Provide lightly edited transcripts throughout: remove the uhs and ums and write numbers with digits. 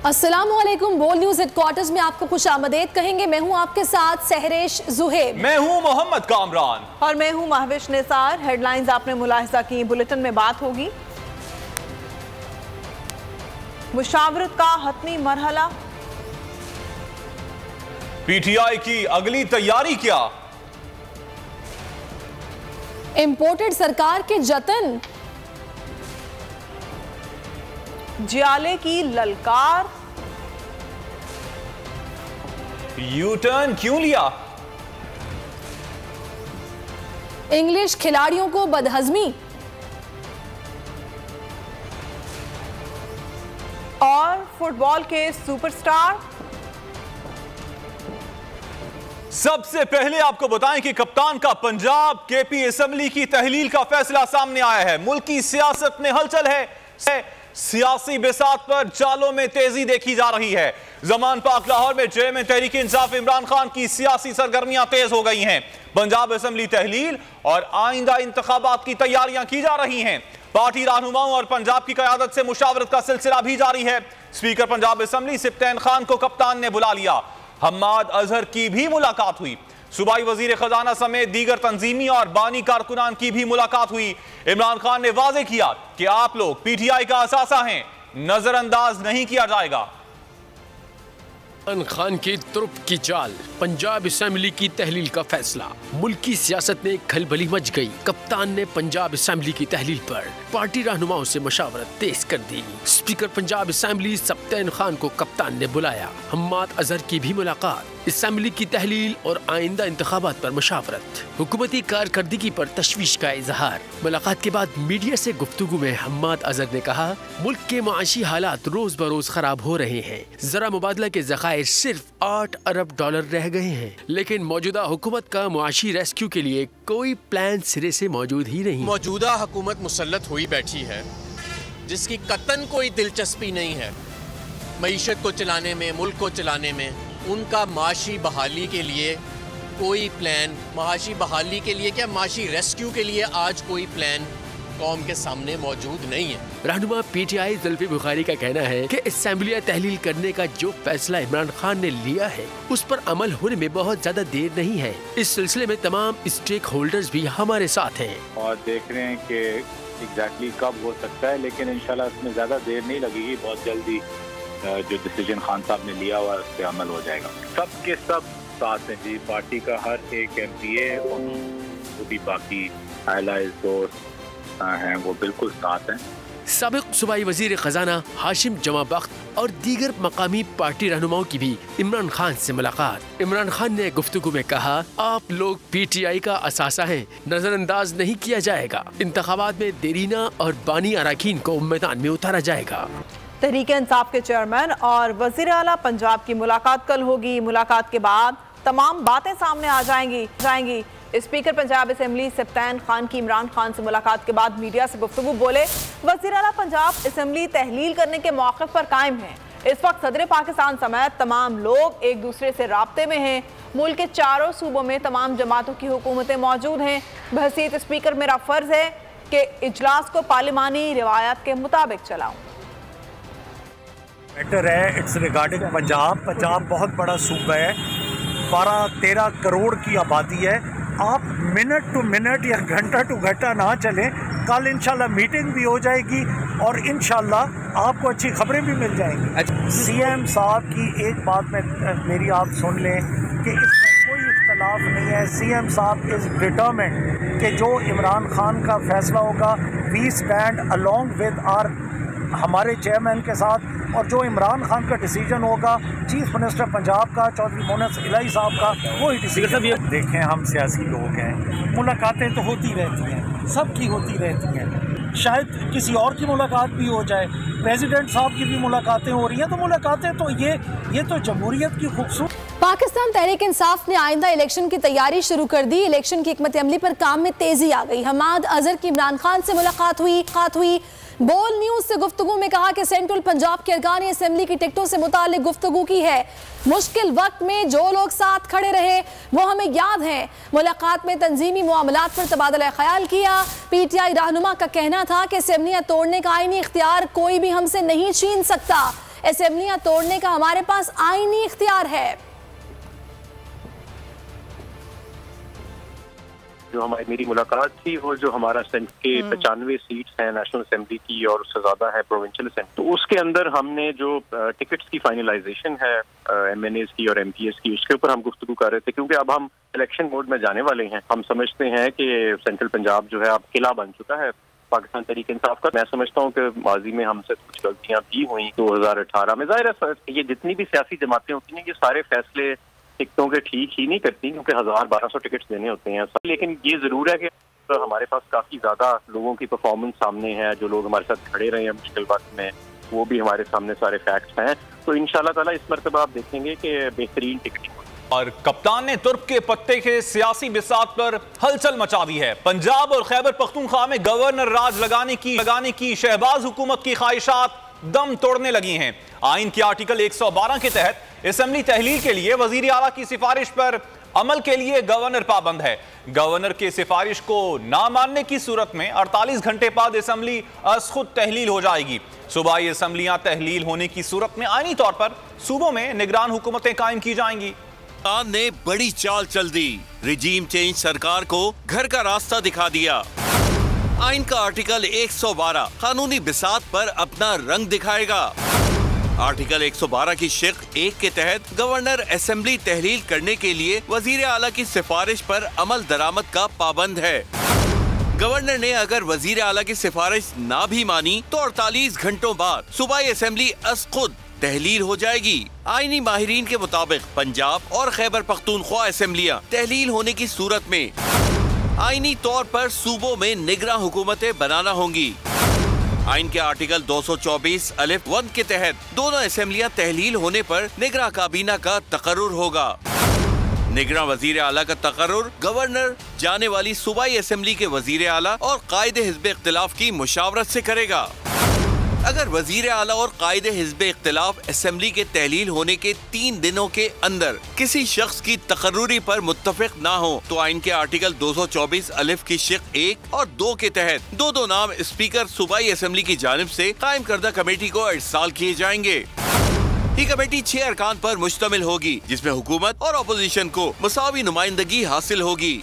अस्सलामुअलैकुम। बोल news headquarters में आपको खुश आमदेद कहेंगे। मैं हूं आपके साथ सहरेश जुहेब। मैं हूं मोहम्मद कामरान और मैं हूं महविश निसार। हेडलाइंस आपने मुलाहिजा की, बुलेटिन में बात होगी। मुशावरत का हतमी मरहला, पीटीआई की अगली तैयारी क्या, इंपोर्टेड सरकार के जतन, जियाले की ललकार, यू टर्न क्यों लिया, इंग्लिश खिलाड़ियों को बदहजमी और फुटबॉल के सुपरस्टार। सबसे पहले आपको बताएं कि कप्तान का पंजाब केपी असेंबली की तहलील का फैसला सामने आया है। मुल्क की सियासत में हलचल है। सियासी बिसात पर चालों में तेजी देखी जा रही है। जमान पाक लाहौर में चेयरमैन तहरीक इंसाफ इमरान खान की सियासी सरगर्मियां तेज हो गई हैं। पंजाब असेंबली तहलील और आइंदा इंतखाबात की तैयारियां की जा रही हैं। पार्टी रहनुमाओं और पंजाब की क़यादत से मुशावरत का सिलसिला भी जारी है। स्पीकर पंजाब असेंबली सिप्तैन खान को कप्तान ने बुला लिया। हम्माद अजहर की भी मुलाकात हुई। सूबाई वजीर खजाना समेत दीगर तंजीमी और बानी कारकुनान की भी मुलाकात हुई। इमरान खान ने वाजे किया कि आप लोग पीटीआई का असासा हैं, नजरअंदाज नहीं किया जाएगा। इमरान खान की तुर्क की चाल, पंजाब असेंबली की तहलील का फैसला। मुल्क की सियासत में खलबली मच गई। कप्तान ने पंजाब असेंबली की तहलील पर पार्टी रहनुमाओं से मशावरत तेज कर दी। स्पीकर पंजाब असेंबली सिप्तैन खान को कप्तान ने बुलाया। हम्माद अजहर की भी मुलाकात। असेंबली की तहलील और आइंदा इंतखाबात पर मशावरत। हुकूमती कारकर्दगी पर तशवीश का इजहार। मुलाकात के बाद मीडिया से गुफ्तगू में हम्माद अजहर ने कहा, मुल्क के माशी हालात रोज बरोज खराब हो रहे हैं। जरा मुबादला के ज़खायर सिर्फ 8 अरब डॉलर रह गए हैं, लेकिन मौजूदा हुकूमत का मुआशी रेस्क्यू के लिए कोई प्लान सिरे से मौजूद ही नहीं। मौजूदा हुकूमत मुसल्लत हुई बैठी है, जिसकी कतन कोई दिलचस्पी नहीं है मईशत को चलाने में, मुल्क को चलाने में। उनका माशी बहाली के लिए कोई प्लान, माशी बहाली के लिए क्या, माशी रेस्क्यू के लिए आज कोई प्लान कौम के सामने मौजूद नहीं है। रहनुमा पीटीआई जुल्फी बुखारी का कहना है कि असेंबली तहलील करने का जो फैसला इमरान खान ने लिया है उस पर अमल होने में बहुत ज्यादा देर नहीं है। इस सिलसिले में तमाम स्टेक होल्डर्स भी हमारे साथ हैं और देख रहे हैं कि एग्जैक्टली कब हो सकता है, लेकिन इंशाल्लाह इसमें ज्यादा देर नहीं लगेगी। बहुत जल्दी जो डिसीजन खान साहब ने लिया हुआ है उस पर अमल हो जाएगा। सबके सब साथ हैं जी, पार्टी का हर एक MPA और वो भी बाकी allies दोस्त हैं, वो बिल्कुल साथ हैं। साबिक सूबाई वजीर खजाना हाशिम जमा बख्त और दीगर मकामी पार्टी रहनुमाओं की भी इमरान खान से मुलाकात। इमरान खान ने गुफ्तगू में कहा, आप लोग पीटीआई का असासा हैं, नजरअंदाज नहीं किया जाएगा। इंतखाबात में देरीना और बानी अरकान को मैदान में उतारा जाएगा। तहरीक इंसाफ के चेयरमैन और वजीर आला पंजाब की मुलाकात कल होगी। मुलाकात के बाद तमाम बातें सामने आ जाएंगी। स्पीकर पंजाब असेंबली सिप्तैन खान की इमरान खान से मुलाकात के बाद मीडिया से गुफ्तगू। बोले, वजीर आला पंजाब असेंबली तहलील करने के मौके पर कायम है। इस वक्त सदर पाकिस्तान समेत तमाम लोग एक दूसरे से राब्ते में हैं। मुल्क के चारों सूबों में तमाम जमातों की हुकूमतें मौजूद हैं। बहसीत स्पीकर मेरा फर्ज है कि इजलास को पार्लिमानी रिवायत के मुताबिक चलाऊं। मैटर है, इट्स रिगार्डिंग पंजाब बहुत बड़ा सूबा है, 12-13 करोड़ की आबादी है। आप मिनट टू मिनट या घंटा टू घंटा ना चलें। कल इंशाल्लाह मीटिंग भी हो जाएगी और इंशाल्लाह आपको अच्छी खबरें भी मिल जाएंगी। CM साहब की एक बात में मेरी आप सुन लें कि इसमें कोई इख्तलाफ नहीं है। CM साहब इज़ डिटरमिन्ड कि जो इमरान खान का फैसला होगा, वी स्टैंड अलॉन्ग विद हमारे चेयरमैन के साथ, और जो इमरान खान का डिसीजन होगा चीफ मिनिस्टर पंजाब का चौधरी मोहम्मद इलाही साहब का, वही डिसीजन। देखें, हम सियासी लोग हैं, मुलाकातें तो होती रहती हैं, सबकी होती रहती हैं। शायद किसी और की मुलाकात भी हो जाए, प्रेसिडेंट साहब की भी मुलाकातें हो रही हैं, तो मुलाकातें तो ये तो जमहूरियत की खूबसूरत। पाकिस्तान तहरीक इंसाफ ने आइंदा इलेक्शन की तैयारी शुरू कर दी। इलेक्शन की हिकमत अमली पर काम में तेजी आ गई। हम्माद अजहर की इमरान खान से मुलाकात हुई। बोल न्यूज से गुफ्तगू में कहा कि सेंट्रल पंजाब के अरकान असेंबली की टिकटों से मुताल्लिक गुफ्तगू की है। मुश्किल वक्त में जो लोग साथ खड़े रहे वो हमें याद हैं। मुलाकात में तंजीमी मामलात पर तबादला ख्याल किया। पीटीआई रहनुमा का कहना था कि असेंबलियां तोड़ने का आईनी इख्तियार कोई भी हमसे नहीं छीन सकता। असेंबलियां तोड़ने का हमारे पास आईनी इख्तियार है। जो मेरी मुलाकात थी वो जो हमारा सेंट के 95 सीट्स हैं नेशनल असेंबली की और उससे ज्यादा है प्रोविंशियल असेंबली, तो उसके अंदर हमने जो टिकट्स की फाइनलाइजेशन है MNAs की और MPs की, उसके ऊपर हम गुफ्तगू कर रहे थे। क्योंकि अब हम इलेक्शन मोड में जाने वाले हैं। हम समझते हैं कि सेंट्रल पंजाब जो है अब किला बन चुका है पाकिस्तान तहरीक इंसाफ का। मैं समझता हूँ कि माजी में हमसे कुछ गलतियां भी हुई 2018 में। जाहिर है ये जितनी भी सियासी जमातें होती हैं ये सारे फैसले टिकटों के ठीक ही नहीं करती, क्योंकि 1000-1200 टिकट्स देने होते हैं। लेकिन ये जरूर है कि तो हमारे पास काफी ज्यादा लोगों की परफॉर्मेंस सामने है, जो लोग हमारे साथ खड़े रहे हैं मुश्किल वक्त में, वो भी हमारे सामने सारे फैक्ट्स हैं। तो इंशाल्लाह ताला इस मरतबा आप देखेंगे कि बेहतरीन टिकटिंग। और कप्तान ने तुर्क के पत्ते के सियासी बिसात पर हलचल मचा दी है। पंजाब और खैबर पख्तूनख्वा में गवर्नर राज लगाने की शहबाज हुकूमत की ख्वाहिशात दम तोड़ने लगी हैं। आइन के आर्टिकल 112 के तहत असेंबली तहलील के लिए वजीर आला की सिफारिश पर अमल के लिए गवर्नर पाबंद है। गवर्नर के सिफारिश को ना मानने की सूरत में 48 घंटे बाद असेंबली खुद तहलील हो जाएगी। सूबाई असेंबलियां तहलील होने की सूरत में आईनी तौर पर सूबों में निगरान हुकूमतें कायम की जाएंगी। कप्तान ने बड़ी चाल चल दी, रिजीम चेंज सरकार को घर का रास्ता दिखा दिया। आइन का आर्टिकल 112 कानूनी बिसात पर अपना रंग दिखाएगा। आर्टिकल 112 की शिक 1 के तहत गवर्नर असेंबली तहलील करने के लिए वजीर आला की सिफारिश पर अमल दरामद का पाबंद है। गवर्नर ने अगर वजीर आला की सिफारिश ना भी मानी तो 48 घंटों बाद सूबाई असेंबली खुद तहलील हो जाएगी। आईनी माहिरीन के मुताबिक पंजाब और खैबर पख्तूनख्वा असेंबलियां तहलील होने की सूरत में आईनी तौर पर सूबों में निगरान हुकूमतें बनाना होंगी। आइन के आर्टिकल 224(1) के तहत दोनों असेंबलियां तहलील होने पर निगरान काबीना का तकर्रुर होगा। निगरान वजीर आला का तकर्रुर गवर्नर जाने वाली सूबाई असेंबली के वजीर आला और कायदे हिज़्ब इख्तिलाफ की मुशावरत से करेगा। अगर वजीर आला और कायदे हिज़्ब इख्तिलाफ असेंबली के तहलील होने के 3 दिनों के अंदर किसी शख्स की तकर्रुरी पर मुत्तफिक ना हो तो आइन के आर्टिकल 224 की शिक 1 और 2 के तहत दो नाम स्पीकर सूबाई असेंबली की जानिब से कायम करदा कमेटी को इरसाल किए जाएंगे। ये कमेटी 6 अरकान पर मुश्तमिल होगी, जिसमें हुकूमत और अपोजिशन को मुसावी नुमाइंदगी हासिल होगी।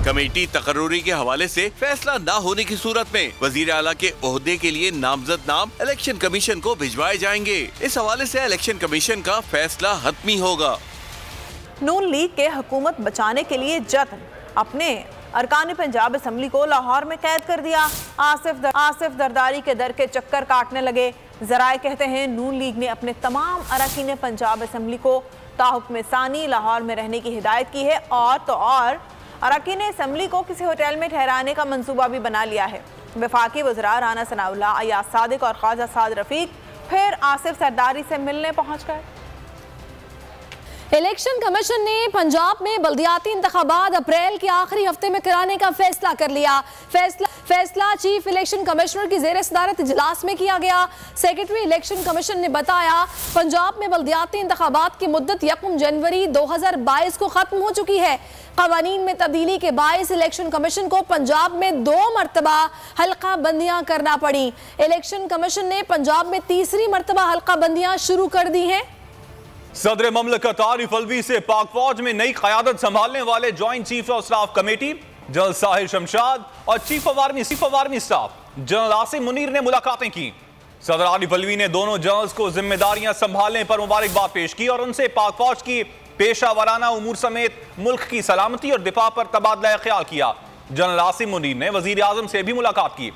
कमेटी तकर्रुरी के हवाले से फैसला न होने की सूरत में वजीर आला के ओहदे के लिए नामजद नाम इलेक्शन कमीशन को भिजवाए जाएंगे। इस हवाले से इलेक्शन कमीशन का फैसला हतमी होगा। नून लीग के हुकूमत बचाने के लिए जत्न, अपने अरकान पंजाब असेंबली को लाहौर में कैद कर दिया। आसिफ दरदारी के दर के चक्कर काटने लगे। जराए कहते हैं नून लीग ने अपने तमाम अरकान पंजाब असेंबली को ताहुक्म सानी लाहौर में रहने की हिदायत की है और अरकान असेंबली को किसी होटल में ठहराने का मंसूबा भी बना लिया है। वफाकी वज़रा राना सनाउल्लाह, अयाज सादिक और ख्वाजा साद रफीक फिर आसिफ सरदारी से मिलने पहुंच गए। इलेक्शन कमीशन ने पंजाब में बल्दियाती इंतखाबात अप्रैल के आखिरी हफ्ते में कराने का फैसला कर लिया। फैसला चीफ इलेक्शन कमिश्नर की ज़ेर सदारत इजलास में किया गया। सेक्रेटरी इलेक्शन कमीशन ने बताया पंजाब में बल्दियाती इंतखाबात की मुद्दत 1 जनवरी 2022 को खत्म हो चुकी है। क़वानीन में तब्दीली के बायस इलेक्शन कमीशन को पंजाब में 2 मरतबा हल्का बंदियां करना पड़ी। इलेक्शन कमीशन ने पंजाब में तीसरी मरतबा हल्का बंदियां शुरू कर दी हैं। सदर ममलकत आरिफ अलवी से पाक फौज में नई क़यादत संभालने वाले joint chief of staff committee general Sahir Shamshad और chief of army staff general Asim Munir ने मुलाकातें की। सदर आरिफ अलवी ने दोनों जनरल्स को जिम्मेदारियां संभालने पर मुबारकबाद पेश की और उनसे पाक फौज की पेशा वाराना उमूर समेत मुल्क की सलामती और दिफा पर तबादला ख्याल किया। जनरल आसिम मुनीर ने वजीर आजम से भी मुलाकात की।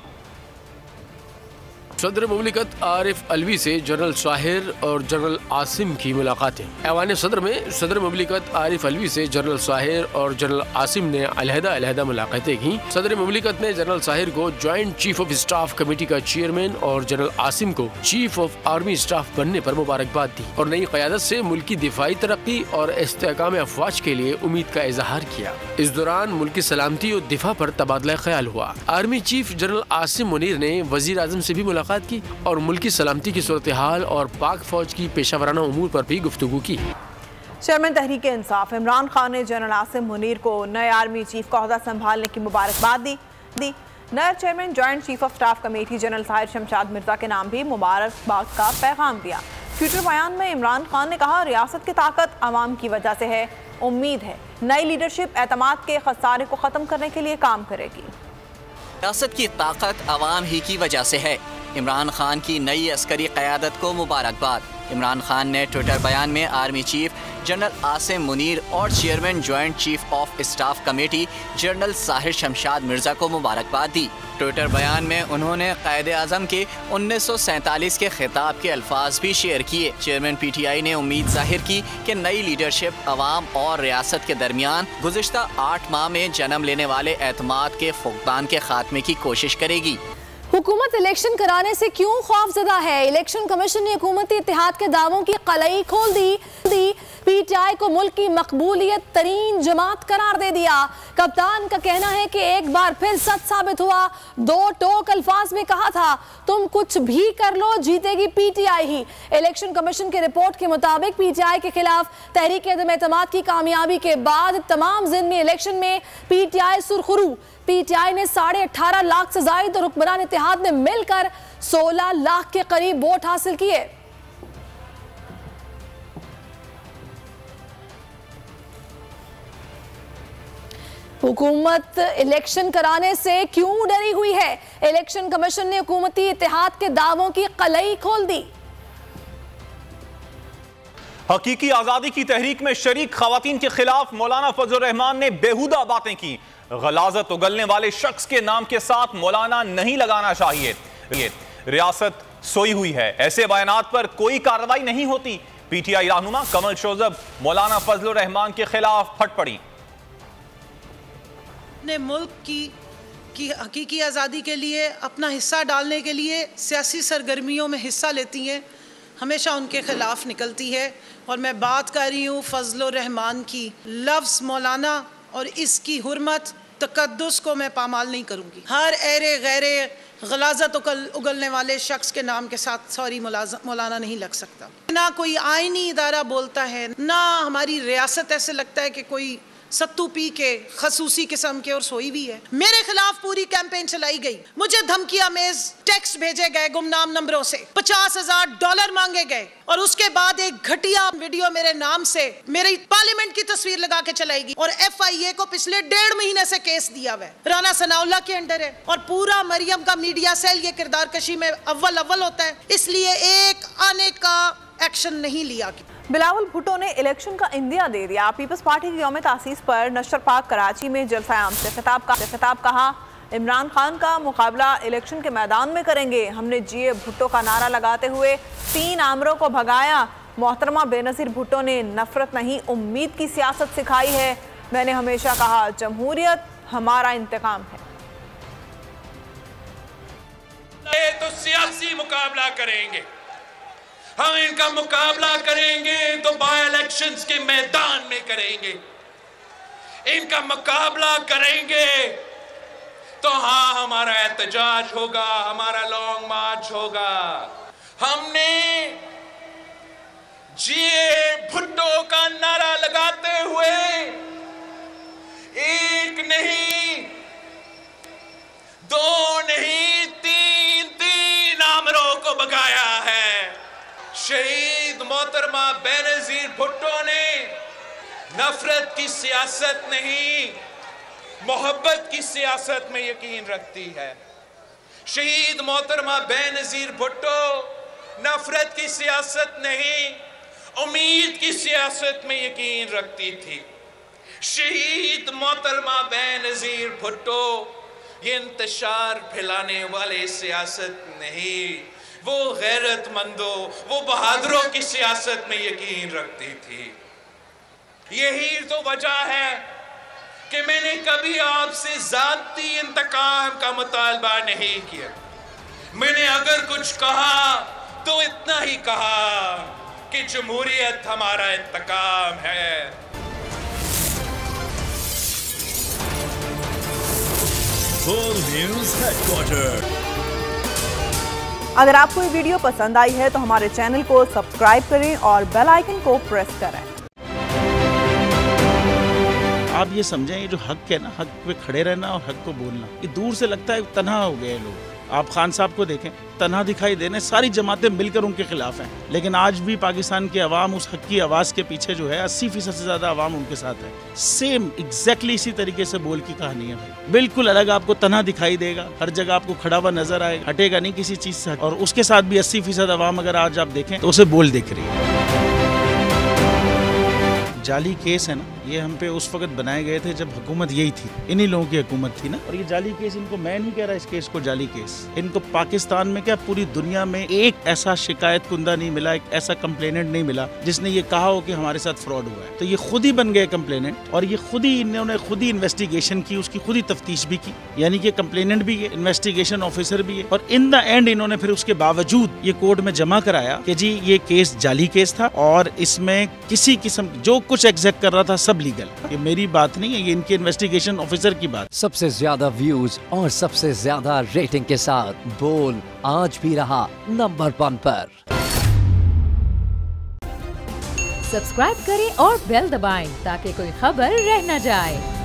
सदर मुमलिकत आरिफ अलवी से जनरल साहिर और जनरल आसिम की मुलाकातें। ऐवान सदर में सदर मुमलिकत आरिफ अलवी से जनरल साहिर और जनरल आसिम ने अलहदा मुलाकातें की। सदर मुमलिकत ने जनरल साहिर को joint chief of staff committee का चेयरमैन और जनरल आसिम को चीफ ऑफ आर्मी स्टाफ बनने पर मुबारकबाद दी और नई क़यादत से मुल्की दिफाई तरक्की और इस्तेहकाम अफवाज के लिए उम्मीद का इजहार किया। इस दौरान मुल्की सलामती और दिफा पर तबादला ख्याल हुआ। Army chief general Asim Munir ने वजीर आजम से भी मुलाकात की और मुल्की सलामती की सूरत हाल और पाक फौज की पेशा वराना उमूर पर भी गुफ्तगू की। चेयरमैन तहरीक इंसाफ इमरान खान ने जनरल आसिम मुनीर को नए आर्मी चीफ का ओहदा संभालने की मुबारकबाद दी। नए chairman joint chief of staff committee general Sahir Shamshad Mirza के नाम भी मुबारकबाद का पैगाम दिया। ट्विटर बयान में इमरान खान ने कहा, रियासत की ताकत आवाम की वजह से है। उम्मीद है नई लीडरशिप एतमाद के खसारे को ख़त्म करने के लिए काम करेगी। रियासत की ताकत आवाम ही की वजह से है। इमरान खान की नई अस्करी क़यादत को मुबारकबाद। इमरान खान ने ट्विटर बयान में army chief general Asim Munir और chairman joint chief of staff committee general Sahir Shamshad Mirza को मुबारकबाद दी। ट्विटर बयान में उन्होंने कायद-ए-आज़म के 1947 के खिताब के अल्फाज भी शेयर किए। चेयरमैन PTI ने उम्मीद जाहिर की कि नई लीडरशिप अवाम और रियासत के दरमियान गुज़िश्ता 8 माह में जन्म लेने वाले एतमाद के फुक़दान के खात्मे की कोशिश करेगी। हुकूमत इलेक्शन कराने से क्यों खौफजदा है? इलेक्शन कमीशन ने हुकूमती इत्तेहाद के दावों की कलई खोल दी। PTI को मुल्क की मकबूलियत तरीन जमात करार दे दिया। कप्तान का कहना है कि एक बार फिर सच साबित हुआ। 2 टोक अल्फाज में कहा था, तुम कुछ भी कर लो, जीतेगी PTI ही। इलेक्शन कमीशन की रिपोर्ट के मुताबिक PTI के खिलाफ तहरीक एतमाद की कामयाबी के बाद तमाम ज़िमनी इलेक्शन में PTI सुरखरू। PTI ने 18.5 लाख से ज्यादा और हुक्मरान इत्तेहाद ने मिलकर 16 लाख के करीब वोट हासिल किए। हुकूमत इलेक्शन कराने से क्यों डरी हुई है? इलेक्शन कमीशन ने हुकूमती इत्तेहाद के दावों की कलई खोल दी। हकीकी आजादी की तहरीक में शरीक खवातीन के खिलाफ मौलाना फजल रहमान ने बेहुदा बातें की। गलाजत उगलने वाले शख्स के नाम के साथ मौलाना नहीं लगाना चाहिए। रियासत सोई हुई है, ऐसे बयानात पर कोई कार्रवाई नहीं होती। PTI रहनुमा कमल शोजब मौलाना फजल रहमान के खिलाफ फट पड़ी। अपने मुल्क की हकीकी आज़ादी के लिए अपना हिस्सा डालने के लिए सियासी सरगर्मियों में हिस्सा लेती हैं, हमेशा उनके खिलाफ निकलती है। और मैं बात कर रही हूँ फजल रहमान की। लफ्ज़ मौलाना और इसकी हुर्मत तकद्दुस को मैं पामाल नहीं करूँगी। हर एरे गैरे गलाजत उगलने वाले शख्स के नाम के साथ सॉरी मौलाना नहीं लग सकता। ना कोई आईनी इदारा बोलता है, ना हमारी रियासत ऐसे लगता है कि कोई सत्तू पी के खसूसी किस्म के और सोई भी है। मेरे खिलाफ पूरी कैंपेन चलाई गई, मुझे धमकियां मेज टेक्स्ट भेजे गए गुमनाम नंबरों से, $50,000 मांगे गए और उसके बाद एक घटिया वीडियो मेरे नाम से मेरी पार्लियामेंट की तस्वीर लगा के चलाएगी। और FIA को पिछले 1.5 महीने से केस दिया हुआ है, राना सनाउल्लाह के अंडर है। और पूरा मरियम का मीडिया सेल ये किरदार कशी में अव्वल होता है, इसलिए एक आने का एक्शन नहीं लिया। बिलावल भुट्टो ने इलेक्शन का इंदिया दे दिया। पीपल्स पार्टी की यौम तासीस पर नशर पाक कराची में जलसा आम से खिताब कहा, इमरान खान का मुकाबला इलेक्शन के मैदान में करेंगे। हमने GA भुट्टो का नारा लगाते हुए 3 आमरों को भगाया। मोहतरमा बेनज़ीर भुट्टो ने नफरत नहीं उम्मीद की सियासत सिखाई है। मैंने हमेशा कहा जमहूरियत हमारा इंतकाम है। तो सियासी मुकाबला करेंगे, हम इनका मुकाबला करेंगे तो बाय इलेक्शंस के मैदान में करेंगे। इनका मुकाबला करेंगे तो हाँ हमारा एहतजाज होगा, हमारा लॉन्ग मार्च होगा। हमने GA भुट्टो का नारा लगाते हुए एक नहीं, 2 नहीं, 3 आमरों को भगाया है। शहीद मोहतरमा बेनज़ीर भुट्टो ने नफरत की सियासत नहीं, मोहब्बत की सियासत में यकीन रखती है। शहीद मोहतरमा बेनज़ीर भुट्टो नफरत की सियासत नहीं, उम्मीद की सियासत में यकीन रखती थी। शहीद मोहतरमा बेनज़ीर भुट्टो ये इंतशार फैलाने वाले सियासत नहीं, वो गैरतमंदों, वो बहादुरों की सियासत में यकीन रखती थी। यही तो वजह है कि मैंने कभी आपसे ज़ाती इंतकाम का मुतालबा नहीं किया। मैंने अगर कुछ कहा तो इतना ही कहा कि जमहूरियत हमारा इंतकाम है। News headquarter. अगर आपको ये वीडियो पसंद आई है तो हमारे चैनल को सब्सक्राइब करें और बेल आइकन को प्रेस करें। आप ये समझें, ये जो हक है ना, हक पे खड़े रहना और हक को बोलना, ये दूर से लगता है तन्हा हो गए लोग। आप खान साहब को देखें, तन्हा दिखाई देने, सारी जमातें मिलकर उनके खिलाफ हैं, लेकिन आज भी पाकिस्तान की आवाम उस हक की आवाज़ के पीछे जो है 80% से ज़्यादा आवाम उनके साथ है। सेम एग्जैक्टली इसी तरीके से बोल की कहानी है भाई, बिल्कुल अलग आपको तन्हा दिखाई देगा, हर जगह आपको खड़ा हुआ नजर आएगा, हटेगा नहीं किसी चीज़ से। और उसके साथ भी 80% आवाम अगर आज आप देखें तो उसे बोल दिख रही है। जाली केस है ना, ये हम पे उस वक्त बनाए गए थे जब हुकूमत यही थी, इन्हीं लोगों की हुकूमत थी ना। और ये जाली केस, इनको मैं नहीं कह रहा इस केस को जाली केस, इनको पाकिस्तान में क्या पूरी दुनिया में एक ऐसा शिकायत कुंदा नहीं मिला, एक ऐसा कंप्लेनेंट नहीं मिला जिसने ये कहा हो कि हमारे साथ फ्रॉड हुआ है। तो ये खुद ही बन गए कंप्लेनेंट और ये खुद ही इन्होंने खुद ही इन्वेस्टिगेशन की, उसकी खुद ही तफ्तीश भी की, यानी कि कंप्लेनेंट भी है, इन्वेस्टिगेशन ऑफिसर भी है। और इन द एंड इन्होंने फिर उसके बावजूद ये कोर्ट में जमा कराया कि जी ये केस जाली केस था और इसमें किसी किस्म जो कुछ एग्जैक्ट कर रहा था सब लीगल। ये मेरी बात नहीं है, ये इनके इन्वेस्टिगेशन ऑफिसर की बात। सबसे ज्यादा व्यूज और सबसे ज्यादा रेटिंग के साथ बोल आज भी रहा नंबर 1 पर। सब्सक्राइब करें और बेल दबाएं ताकि कोई खबर रह न जाए।